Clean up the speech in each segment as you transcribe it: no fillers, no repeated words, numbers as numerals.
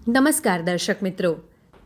નમસ્કાર દર્શક મિત્રો.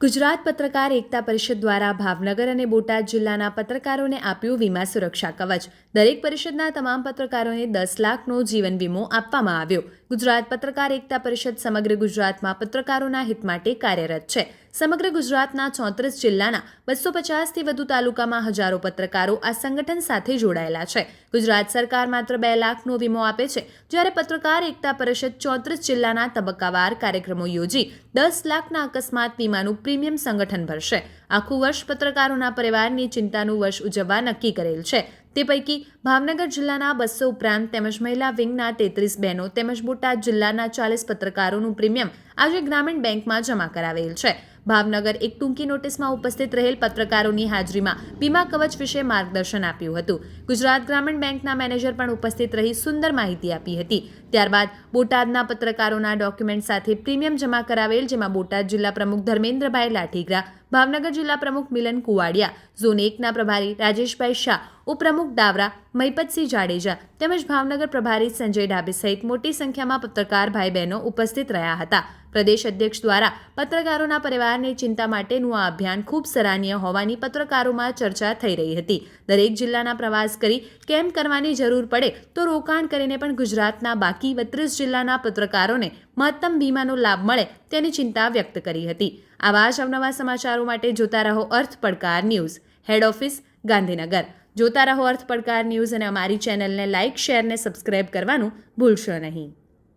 ગુજરાત પત્રકાર એકતા પરિષદ દ્વારા ભાવનગર અને બોટાદ જિલ્લાના પત્રકારોને આપ્યું વીમા સુરક્ષા કવચ. દરેક પરિષદના તમામ પત્રકારોને 10 લાખનો જીવન વીમો આપવામાં આવ્યો. ગુજરાત પત્રકાર એકતા પરિષદ સમગ્ર ગુજરાતમાં પત્રકારોના હિત માટે કાર્યરત છે. સમગ્ર ગુજરાતના 34 જિલ્લાના 250થી વધુ તાલુકામાં હજારો પત્રકારો આ સંગઠન સાથે જોડાયેલા છે. ગુજરાત સરકાર માત્ર 2 લાખનો વીમો આપે છે, જ્યારે પત્રકાર એકતા પરિષદ 34 જિલ્લાના તબક્કાવાર કાર્યક્રમો યોજી 10 લાખના અકસ્માત વીમાનું પ્રીમિયમ સંગઠન ભરશે. આખું વર્ષ પત્રકારોના પરિવારની ચિંતાનું વર્ષ ઉજવવા નક્કી કરેલ છે. તે પૈકી ભાવનગર જિલ્લાના 200 ઉપરાંત તેમજ મહિલા વિંગના 33 બહેનો તેમજ બોટાદ જિલ્લાના 40 પત્રકારોનું પ્રીમિયમ આજે ગ્રામીણ બેંકમાં જમા કરાવેલ છે. ભાવનગર એક ટૂંકી નોટિસમાં ઉપસ્થિત રહેલ પત્રકારોની હાજરીમાં વીમા કવચ વિશે માર્ગદર્શન આપ્યું હતું. ગુજરાત ગ્રામીણ બેંકના મેનેજર પણ ઉપસ્થિત રહી સુંદર માહિતી આપી હતી. ત્યારબાદ બોટાદના પત્રકારોના ડોક્યુમેન્ટ સાથે પ્રીમિયમ જમા કરાવેલ, જેમાં બોટાદ જિલ્લા પ્રમુખ ધર્મેન્દ્રભાઈ લાઠીગરા, ભાવનગર જિલ્લા પ્રમુખ મિલન કુવાડિયા, ઝોન 1ના પ્રભારી રાજેશભાઈ શાહ, ઉપપ્રમુખ ડાવરા મહિપતસિંહ જાડેજા તેમજ ભાવનગર પ્રભારી સંજય ડાબે સહિત મોટી સંખ્યામાં પત્રકાર ભાઈ બહેનો ઉપસ્થિત રહ્યા હતા. પ્રદેશ અધ્યક્ષ દ્વારા પત્રકારોના પરિવારની ચિંતા માટેનું આ અભિયાન ખૂબ સરાહનીય હોવાની પત્રકારોમાં ચર્ચા થઈ રહી હતી. દરેક જિલ્લાના પ્રવાસ કરી કેમ કરવાની જરૂર પડે તો રોકાણ કરીને પણ ગુજરાતના બાકી 32 જિલ્લાના પત્રકારોને મહત્તમ વીમાનો લાભ મળે તેની ચિંતા વ્યક્ત કરી હતી. આવા જ અવનવા સમાચારો માટે જોતા રહો અર્થ પડકાર ન્યૂઝ. હેડ ઓફિસ ગાંધીનગર. જોતા રહો અર્થ પડકાર ન્યૂઝ અને અમારી ચેનલને લાઇક, શેર ને સબસ્ક્રાઇબ કરવાનું ભૂલશો નહીં.